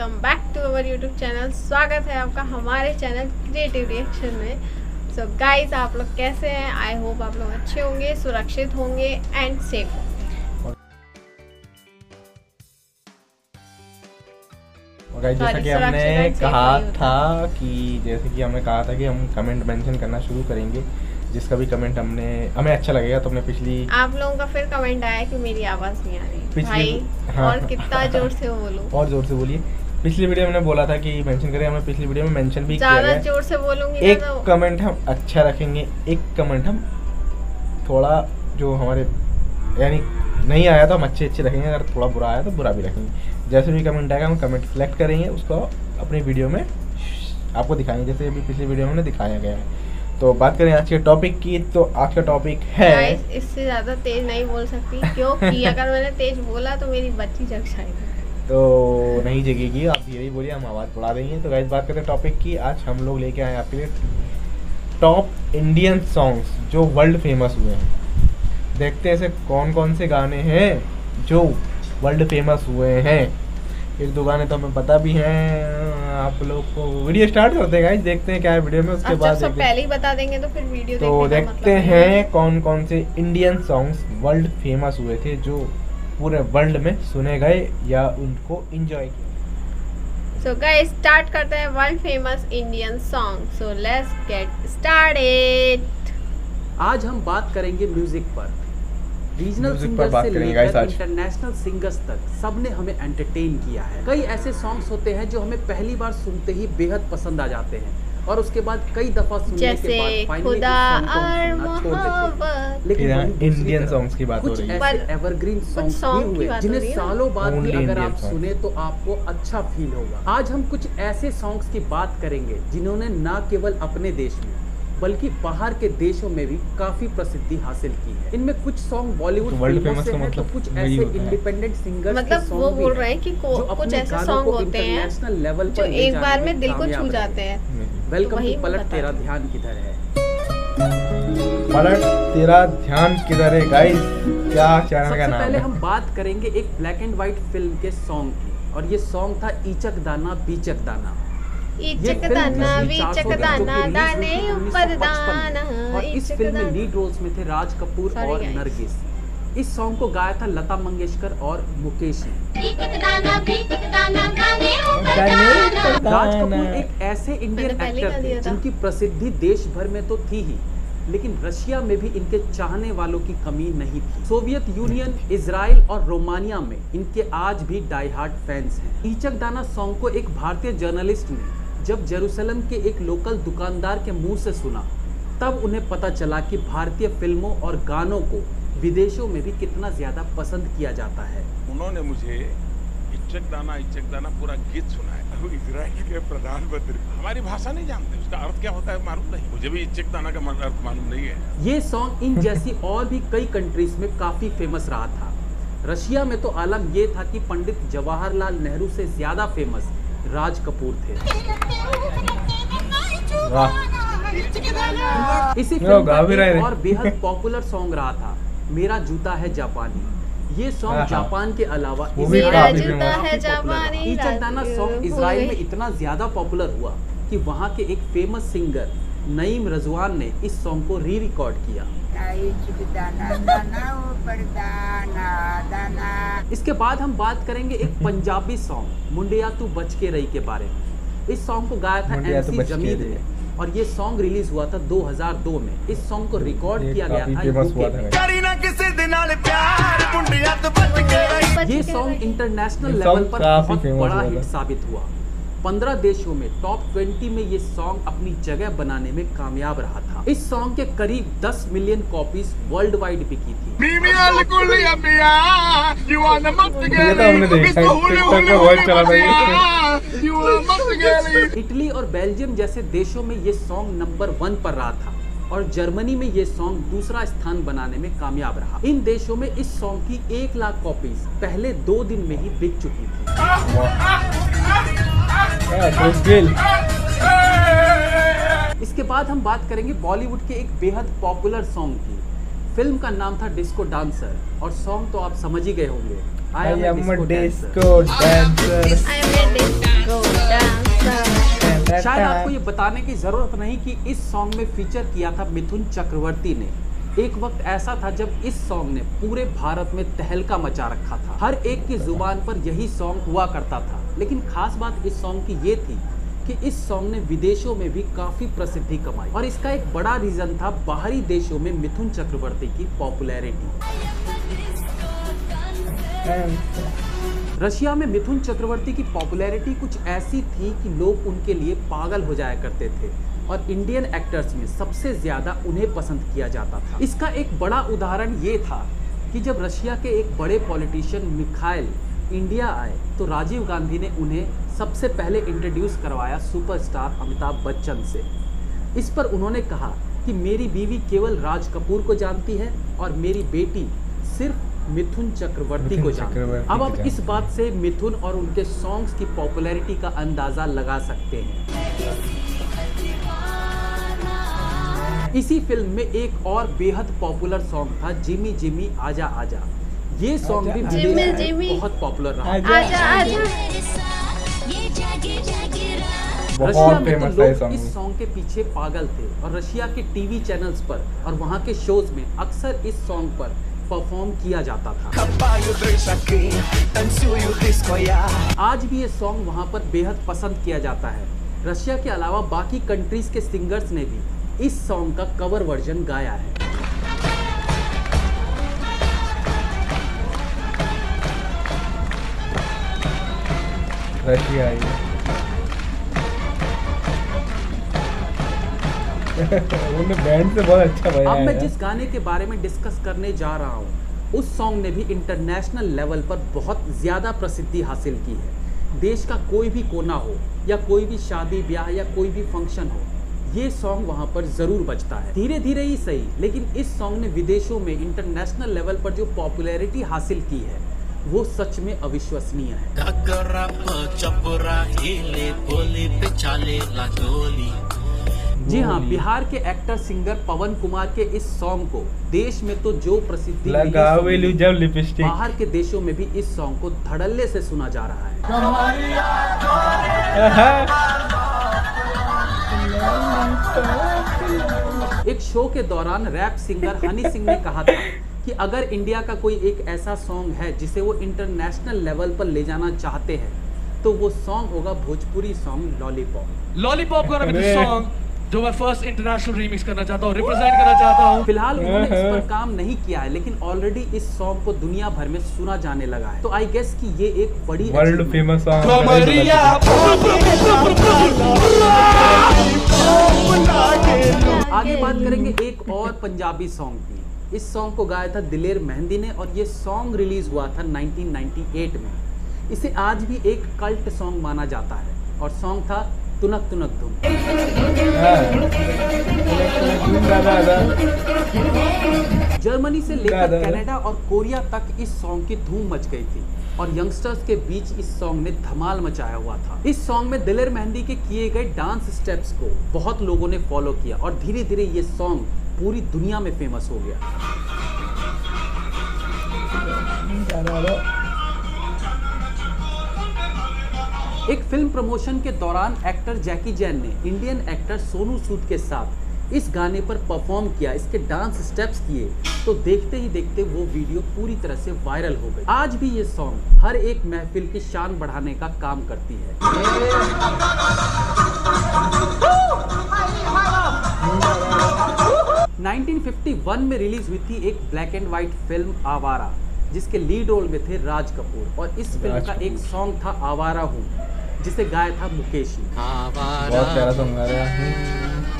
Welcome back to our YouTube channel. स्वागत है आपका हमारे चैनल क्रिएटिव रिएक्शन में। सो गाइस, आप लोग कैसे हैं? आई होप आप लोग अच्छे होंगे, सुरक्षित होंगे एंड सेफ होंगे। और गाइस, जैसा कि हमने कहा था कि हम कमेंट मेंशन करना शुरू करेंगे। जिसका भी कमेंट हमें अच्छा लगेगा तो हमने पिछली आप लोगों का फिर कमेंट आया कि मेरी आवाज़ नहीं आ रही भाई। हाँ, और कितना जोर से बोलो, और जोर से बोलिए। पिछली वीडियो में बोला था कि मेंशन करें, हमें पिछली वीडियो में मेंशन भी किया गया। ज़्यादा जोर से बोलूंगी एक कमेंट हम अच्छा रखेंगे, एक कमेंट हम थोड़ा जो हमारे यानी नहीं आया तो हम अच्छे रखेंगे, अगर थोड़ा बुरा आया तो बुरा भी रखेंगे। जैसे भी कमेंट आएगा हम कमेंट सेलेक्ट करेंगे, उसको अपनी वीडियो में आपको दिखाएंगे, जैसे अभी पिछली वीडियो में हमने दिखाया गया है। तो बात करें आज के टॉपिक की, तो आज का टॉपिक है इससे ज़्यादा तेज नहीं बोल सकती क्योंकि अगर मैंने तेज बोला तो मेरी बच्ची जग जाएगी, तो नहीं जगेगी। आप यही बोलिए, हम आवाज़ बढ़ा देंगे। तो गाइस, बात करते हैं टॉपिक की। आज हम लोग लेके आए आपके लिए टॉप इंडियन सॉन्ग्स जो वर्ल्ड फेमस हुए हैं। देखते हैं ऐसे कौन कौन से गाने हैं जो वर्ल्ड फेमस हुए हैं। एक दो गाने तो हमें पता भी हैं आप लोग को। वीडियो स्टार्ट करते हैं गाइस, देखते हैं क्या है वीडियो में, उसके बाद सब पहले ही बता देंगे तो फिर वीडियो तो देखते हैं कौन कौन से इंडियन सॉन्ग्स वर्ल्ड फेमस हुए थे, जो पूरे वर्ल्ड में सुने गए या उनको एंजॉय किया। सो गाइस, स्टार्ट करते हैं world famous Indian song. So let's get started. आज हम बात करेंगे म्यूजिक पर। रीजनल सिंगर से लेकर इंटरनेशनल सिंगर्स तक सबने हमें एंटरटेन किया है। कई ऐसे सॉन्ग्स होते हैं जो हमें पहली बार सुनते ही बेहद पसंद आ जाते हैं और उसके बाद कई दफा सुनने के बाद फाइनली लेकिन इंडियन सॉन्ग्स की बात हो रही है। कुछ ऐसे एवरग्रीन सॉन्ग्स भी हुए जिन्हें सालों बाद भी अगर आप सुने तो आपको अच्छा फील होगा। आज हम कुछ ऐसे सॉन्ग्स की बात करेंगे जिन्होंने न केवल अपने देश में बल्कि बाहर के देशों में भी काफी प्रसिद्धि हासिल की है। इनमें कुछ सॉन्ग बॉलीवुड फेमस से हैं, तो कुछ ऐसे इंडिपेंडेंट सिंगर्स मतलब वो बोल रहे हैं कि कुछ ऐसे सॉन्ग होते हैं इंटरनेशनल लेवल जो एक बार में दिल को छू जाते हैं। वेलकम टू पलट तेरा ध्यान किधर है। पलट तेरा ध्यान किधर है गाइस, क्या चैनल का नाम है? पहले हम बात करेंगे एक ब्लैक एंड व्हाइट फिल्म के सॉन्ग की, और ये सॉन्ग था इचक दाना बीचक दाना। इचक दाना बीचक दाना दाने ऊपर दाना। और इस फिल्म में लीड रोल्स में थे राज कपूर और नरगिस। इस सॉन्ग को गाया था लता मंगेशकर और मुकेश ने। राज कपूर एक ऐसे इंडियन एक्टर थे जिनकी प्रसिद्धि देश भर में तो थी ही, लेकिन रशिया में भी इनके चाहने वालों की कमी नहीं थी। सोवियत यूनियन, इजराइल और रोमानिया में इनके आज भी डाई हार्ड फैंस हैं। इचक दाना सॉन्ग को एक भारतीय जर्नलिस्ट ने जब जेरूसलम के एक लोकल दुकानदार के मुंह से सुना, तब उन्हें पता चला कि भारतीय फिल्मों और गानों को विदेशों में भी कितना ज्यादा पसंद किया जाता है। उन्होंने मुझे इचक दाना पूरा गीत सुनाया। इजराइल के प्रधानमंत्री हमारी भाषा नहीं जानते, उसका अर्थ क्या होता है मालूम नहीं, मुझे भी इचक दाना का अर्थ मालूम नहीं है। ये सॉन्ग इन जैसी और भी कई कंट्रीज में काफी फेमस रहा था। रशिया में तो आलम ये था कि पंडित जवाहरलाल नेहरू से ज्यादा फेमस राज कपूर थे। इसी फिल्म का एक और बेहद पॉपुलर सॉन्ग रहा था मेरा जूता है जापानी। ये सॉन्ग जापान के अलावा इचक दाना सॉन्ग इजराइल में इतना ज्यादा पॉपुलर हुआ कि वहाँ के एक फेमस सिंगर नईम रजवान ने इस सॉन्ग को री रिकॉर्ड किया। इसके बाद हम बात करेंगे एक पंजाबी सॉन्ग मुंडिया तू बच के रही के बारे में। इस सॉन्ग को गाया था MC जमीद ने और ये सॉन्ग रिलीज हुआ था 2002 में। इस सॉन्ग को रिकॉर्ड किया गया था यूके में। ये सॉन्ग इंटरनेशनल लेवल पर बहुत बड़ा हिट साबित हुआ। 15 देशों में टॉप 20 में ये सॉन्ग अपनी जगह बनाने में कामयाब रहा था। इस सॉन्ग के करीब 10 मिलियन कॉपीज वर्ल्ड वाइड बिकी थी। इटली और बेल्जियम जैसे देशों में ये सॉन्ग नंबर 1 पर रहा था और जर्मनी में ये सॉन्ग दूसरा स्थान बनाने में कामयाब रहा। इन देशों में इस सॉन्ग की 1 लाख कॉपीज पहले 2 दिन में ही बिक चुकी थी। इसके बाद हम बात करेंगे बॉलीवुड के एक बेहद पॉपुलर सॉन्ग की। फिल्म का नाम था डिस्को डांसर और सॉन्ग तो आप समझ ही गए होंगे। I am a disco dancer. शायद आपको ये बताने की जरूरत नहीं कि इस सॉन्ग में फीचर किया था मिथुन चक्रवर्ती ने। एक वक्त ऐसा था जब इस सॉन्ग ने पूरे भारत में तहलका मचा रखा था। हर एक की जुबान पर यही सॉन्ग हुआ करता था। लेकिन खास बात इस सॉन्ग की ये थी कि इस सॉन्ग ने विदेशों में भी काफी प्रसिद्धि कमाई और इसका एक बड़ा रीजन था बाहरी देशों में मिथुन चक्रवर्ती की पॉपुलैरिटी। रशिया में मिथुन चक्रवर्ती की पॉपुलैरिटी कुछ ऐसी थी कि लोग उनके लिए पागल हो जाया करते थे और इंडियन एक्टर्स में सबसे ज्यादा उन्हें पसंद किया जाता था। इसका एक बड़ा उदाहरण ये था कि जब रशिया के एक बड़े पॉलिटिशियन मिखाइल इंडिया आए तो राजीव गांधी ने उन्हें सबसे पहले इंट्रोड्यूस करवाया सुपरस्टार अमिताभ बच्चन से। इस पर उन्होंने कहा कि मेरी बीवी केवल राज कपूर को जानती है और मेरी बेटी सिर्फ मिथुन चक्रवर्ती को जानती है। अब आप इस बात से मिथुन और उनके सॉन्ग्स की पॉपुलैरिटी का अंदाजा लगा सकते हैं। इसी फिल्म में एक और बेहद पॉपुलर सॉन्ग था जिमी जिमी आजा आजा। ये सॉन्ग भी विदेश में बहुत पॉपुलर रहा। रशिया में तो लोग इस सॉन्ग के पीछे पागल थे और रशिया के टीवी चैनल्स पर और वहाँ के शोज में अक्सर इस सॉन्ग पर परफॉर्म किया जाता था। आज भी ये सॉन्ग वहाँ पर बेहद पसंद किया जाता है। रशिया के अलावा बाकी कंट्रीज के सिंगर्स ने भी इस सॉन्ग का कवर वर्जन गाया है। रशिया उन्होंने बैंड से बहुत अच्छा बजाया है। अब मैं जिस गाने के बारे में डिस्कस करने जा रहा हूँ उस सॉन्ग ने भी इंटरनेशनल लेवल पर बहुत ज़्यादा प्रसिद्धि हासिल की है। देश का कोई भी कोना हो या कोई भी शादी ब्याह या कोई भी फंक्शन हो, ये सॉन्ग वहाँ पर ज़रूर बजता है। धीरे धीरे ही सही, लेकिन इस सॉन्ग ने विदेशों में इंटरनेशनल लेवल पर जो पॉपुलैरिटी हासिल की है वो सच में अविश्वसनीय है। जी हाँ, बिहार के एक्टर सिंगर पवन कुमार के इस सॉन्ग को देश में तो जो प्रसिद्धि मिली, बाहर के देशों में भी इस सॉन्ग को धड़ल्ले से सुना जा रहा है। एक शो के दौरान रैप सिंगर हनी सिंह ने कहा था कि अगर इंडिया का कोई एक ऐसा सॉन्ग है जिसे वो इंटरनेशनल लेवल पर ले जाना चाहते हैं तो वो सॉन्ग होगा Bhojpuri song lollipop. Lollipop song जो मैं फर्स्ट इंटरनेशनल रीमिक्स करना चाहता हूँ, रिप्रेजेंट करना चाहता हूँ। फिलहाल उन्होंने इस पर काम नहीं किया है, लेकिन ऑलरेडी इस सॉन्ग को दुनिया भर में सुना जाने लगा है। तो आई गेस कि ये एक बड़ी वर्ल्ड फेमस सॉन्ग। आगे बात करेंगे एक और पंजाबी सॉन्ग की। इस सॉन्ग को गाया था दिलेर मेहंदी ने और ये सॉन्ग रिलीज हुआ था 1998 में। इसे आज भी एक कल्ट सॉन्ग माना जाता है और सॉन्ग था तुनक तुनक धूम। जर्मनी से लेकर कनाडा और कोरिया तक इस सॉन्ग की धूम मच गई थी और यंगस्टर्स के बीच इस सॉन्ग ने धमाल मचाया हुआ था। इस सॉन्ग में दिलेर मेहंदी के किए गए डांस स्टेप्स को बहुत लोगों ने फॉलो किया और धीरे धीरे ये सॉन्ग पूरी दुनिया में फेमस हो गया। एक फिल्म प्रमोशन के दौरान एक्टर जैकी जैन ने इंडियन एक्टर सोनू सूद के साथ इस गाने पर परफॉर्म किया, इसके डांस स्टेप्स किए, तो देखते ही देखते वो वीडियो पूरी तरह से वायरल हो गई। आज भी ये सॉन्ग हर एक महफिल की शान बढ़ाने का काम करती है। 1951 में रिलीज हुई थी एक ब्लैक एंड व्हाइट फिल्म आवारा, जिसके लीड रोल में थे राज कपूर और इस फिल्म का एक सॉन्ग था आवारा हूँ जिसे गाया था मुकेश ने। बहुत प्यारा सॉन्ग आ रहा है।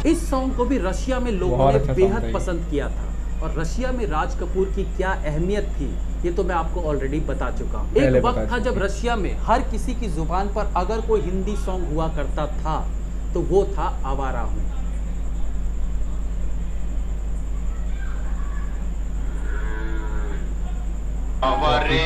इस सॉन्ग को भी रशिया में लोगों ने बेहद पसंद किया था और रशिया में राज कपूर की क्या अहमियत थी ये तो मैं आपको ऑलरेडी बता चुका हूँ। एक वक्त था जब रशिया में हर किसी की जुबान पर अगर कोई हिंदी सॉन्ग हुआ करता था तो वो था आवारा हूँ। आवारे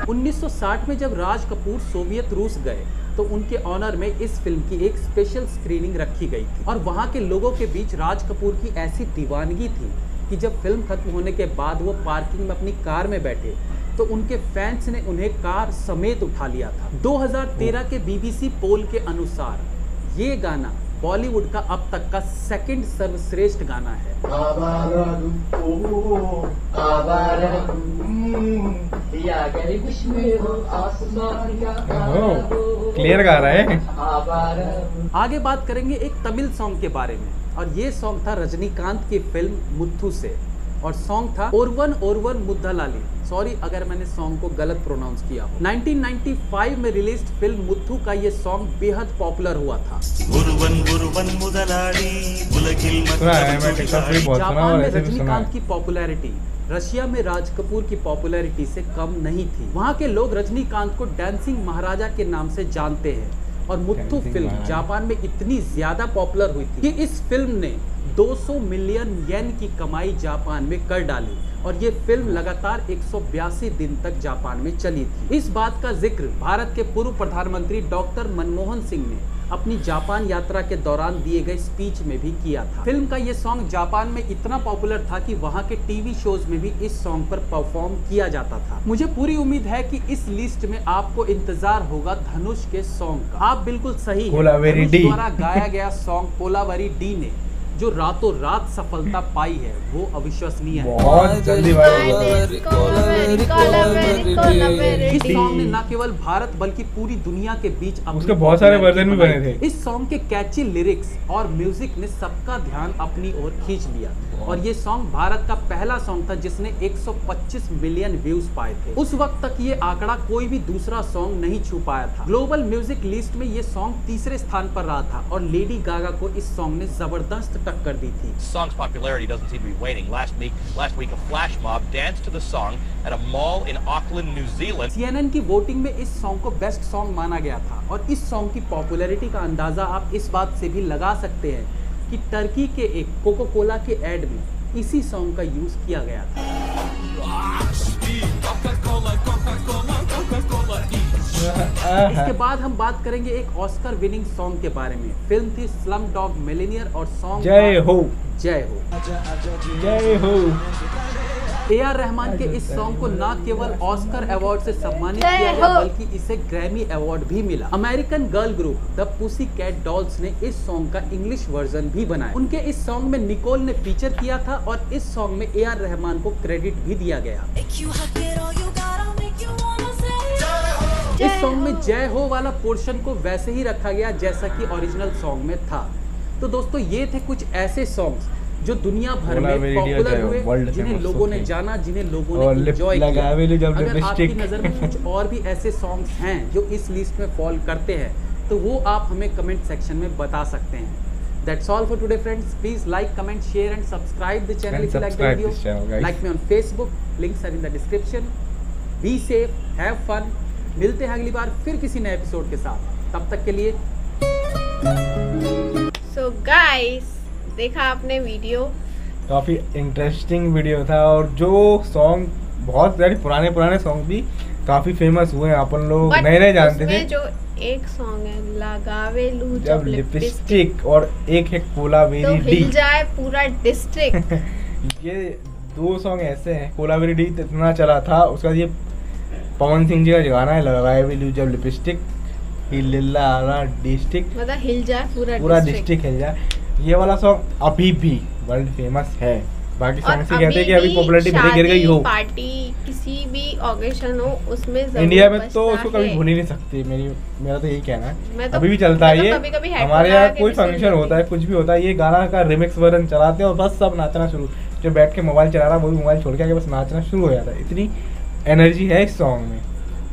1960 में जब राज कपूर सोवियत रूस गए तो उनके ऑनर में इस फिल्म की एक स्पेशल स्क्रीनिंग रखी गई थी और वहां के लोगों के बीच राज कपूर की ऐसी दीवानगी थी कि जब फिल्म खत्म होने के बाद वो पार्किंग में अपनी कार में बैठे तो उनके फैंस ने उन्हें कार समेत उठा लिया था। 2013 के BBC पोल के अनुसार ये गाना बॉलीवुड का अब तक का सेकंड सर्वश्रेष्ठ गाना है। क्लियर गा रहा है। आगे बात करेंगे एक तमिल सॉन्ग के बारे में, और ये सॉन्ग था रजनीकांत की फिल्म मुथु से, और सॉन्ग था ओरवन ओरवन मुद्दालाली। सॉरी अगर मैंने सॉन्ग को गलत प्रोनाउंस किया हो। 1995 में रिलीज्ड फिल्म मुथु का ये सॉन्ग बेहद पॉपुलर हुआ था। जापान में रजनीकांत की पॉपुलैरिटी रशिया में राज कपूर की पॉपुलैरिटी से कम नहीं थी। वहाँ के लोग रजनीकांत को डांसिंग महाराजा के नाम से जानते हैं, और मुथु फिल्म जापान में इतनी ज्यादा पॉपुलर हुई थी कि इस फिल्म ने 200 मिलियन येन की कमाई जापान में कर डाली, और ये फिल्म लगातार 182 दिन तक जापान में चली थी। इस बात का जिक्र भारत के पूर्व प्रधानमंत्री डॉक्टर मनमोहन सिंह ने अपनी जापान यात्रा के दौरान दिए गए स्पीच में भी किया था। फिल्म का ये सॉन्ग जापान में इतना पॉपुलर था कि वहाँ के टीवी शोज में भी इस सॉन्ग पर परफॉर्म किया जाता था। मुझे पूरी उम्मीद है कि इस लिस्ट में आपको इंतजार होगा धनुष के सॉन्ग का। आप बिल्कुल सही हैं। धनुष द्वारा गाया गया सॉन्ग कोलावेरी डी ने जो रातों रात सफलता पाई है वो अविश्वसनीय है। बहुत जल्दी इस सॉन्ग ने न केवल भारत बल्कि पूरी दुनिया के बीच उसके बहुत सारे वर्जन भी बने थे। इस सॉन्ग के कैची लिरिक्स और म्यूजिक ने सबका ध्यान अपनी ओर खींच लिया, और ये सॉन्ग भारत का पहला सॉन्ग था जिसने 125 मिलियन व्यूज पाए थे। उस वक्त तक ये आंकड़ा कोई भी दूसरा सॉन्ग नहीं छू पाया था। ग्लोबल म्यूजिक लिस्ट में ये सॉन्ग तीसरे स्थान पर रहा था, और लेडी गागा को इस सॉन्ग ने जबरदस्त टक्कर दी थी। Song's popularity doesn't seem to be waning. Last week a flash mob danced to the song at a mall in Auckland, New Zealand. CNN की वोटिंग में इस सॉन्ग को बेस्ट सॉन्ग माना गया था, और इस सॉन्ग की पॉपुलैरिटी का अंदाजा आप इस बात से भी लगा सकते हैं कि टर्की के एक कोको कोला के एड में इसी सॉन्ग का यूज किया गया था। इसके बाद हम बात करेंगे एक ऑस्कर विनिंग सॉन्ग के बारे में। फिल्म थी स्लम डॉग मिलियनेयर, और सॉन्ग जय हो जय हो जय हो। A.R. रहमान के इस सॉन्ग को न केवल ऑस्कर अवार्ड से सम्मानित किया गया बल्कि इसे ग्रैमी अवार्ड भी मिला। American girl group the Pussycat Dolls ने इस सॉन्ग का इंग्लिश वर्जन भी बनाया। उनके इस सॉन्ग में निकोल ने फीचर किया था, और इस सॉन्ग में A.R. रहमान को क्रेडिट भी दिया गया। इस सॉन्ग में जय हो वाला पोर्शन को वैसे ही रखा गया जैसा कि ओरिजिनल सॉन्ग में था। तो दोस्तों ये थे कुछ ऐसे सॉन्ग्स जो दुनिया भर में पॉपुलर हुए, जिन्हें लोगों ने जाना, जिन्हें लोगों ने एंजॉय किया। अगर आपकी नज़र में कुछ और भी ऐसे सॉन्ग्स हैं जो इस लिस्ट में फॉल करते हैं तो वो आप हमें कमेंट सेक्शन में बता सकते हैं। That's all for today friends. Please like, comment, share and subscribe the channel if you like the video. Like me on Facebook. Links are in the description. Be safe, have fun. मिलते हैं अगली बार फिर किसी नए episode के साथ। तब तक के लिए So guys, देखा आपने वीडियो, काफ़ी इंटरेस्टिंग वीडियो था, और जो सॉन्ग बहुत सारे पुराने सॉन्ग भी काफ़ी फेमस हुए हैं, अपन लोग नए नए जानते थे। जो एक सॉन्ग है लगावेलू जब लिपस्टिक, और एक है कोलावेरी तो डी, हिल जाए पूरा डिस्ट्रिक्ट। ये दो सॉन्ग ऐसे हैं। कोलावेरी डी इतना चला था, उसका ये पवन सिंह जी का गाना है लगावेलू जब लिपस्टिक हिल डिस्ट्रिक्ट, मतलब हिल जाए पूरा डिस्ट्रिक्ट हिल जाए। ये वाला सॉन्ग अभी भी वर्ल्ड फेमस है। बाकी सॉन्ग से कहते हैं कि अभी पॉपुलैरिटी भले गिर गई हो, पार्टी किसी भी ऑकेशन हो उसमें इंडिया में तो उसको कभी भूल ही नहीं सकती। मेरा तो यही कहना है, अभी भी चलता है ये। हमारे यहाँ कोई फंक्शन होता है, कुछ भी होता है, ये गाना का रिमिक्स वर्जन चलाते हैं और बस सब नाचना शुरू। जो बैठ के मोबाइल चला रहा है वो भी मोबाइल छोड़ के आके बस नाचना शुरू हो जाता है। इतनी एनर्जी है इस सॉन्ग में।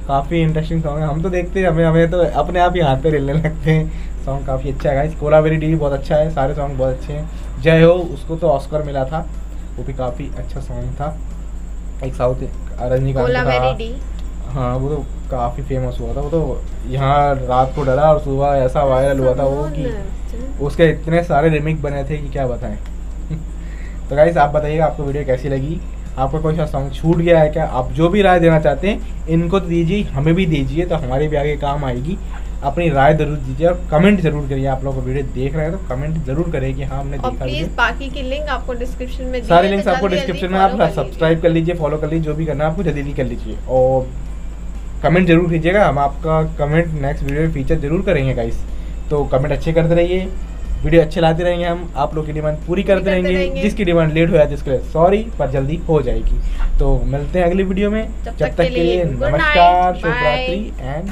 काफ़ी इंटरेस्टिंग सॉन्ग है, हम तो देखते हैं, हमें तो अपने आप ही हाथ पे हिलने लगते हैं। सॉन्ग काफ़ी अच्छा है गाइस। कोलावेरी डी भी बहुत अच्छा है, सारे सॉन्ग बहुत अच्छे हैं। जय हो उसको तो ऑस्कर मिला था, वो भी काफ़ी अच्छा सॉन्ग था। एक साउथ रजनीकांत का, हाँ वो तो काफ़ी फेमस हुआ था। वो तो यहाँ रात को डरा और सुबह ऐसा वायरल हुआ था वो कि उसके इतने सारे रिमिक्स बने थे कि क्या बताएं। तो गाइस आप बताइएगा आपको वीडियो कैसी लगी, आपका कोई सा सॉन्ग छूट गया है क्या? आप जो भी राय देना चाहते हैं इनको तो दीजिए, हमें भी दीजिए, तो हमारे भी आगे काम आएगी। अपनी राय जरूर दीजिए और कमेंट जरूर करिए। आप लोग को वीडियो देख रहे हैं तो कमेंट जरूर करिए कि हाँ हमने और देखा। प्लीज बाकी की लिंक आपको डिस्क्रिप्शन में सारे लिंक्स आपको डिस्क्रिप्शन में, आप सब्सक्राइब कर लीजिए, फॉलो कर लीजिए, जो भी करना है आपको जल्दी कर लीजिए और कमेंट जरूर कीजिएगा। हम आपका कमेंट नेक्स्ट वीडियो में फीचर जरूर करेंगे गाइस, तो कमेंट अच्छे करते रहिए, वीडियो अच्छे लाते रहेंगे, हम आप लोग की डिमांड पूरी करते रहेंगे। जिसकी डिमांड लेट हो जाए जिसके लिए सॉरी, पर जल्दी हो जाएगी। तो मिलते हैं अगली वीडियो में, जब तक के लिए नमस्कार, शुभ रात्रि एंड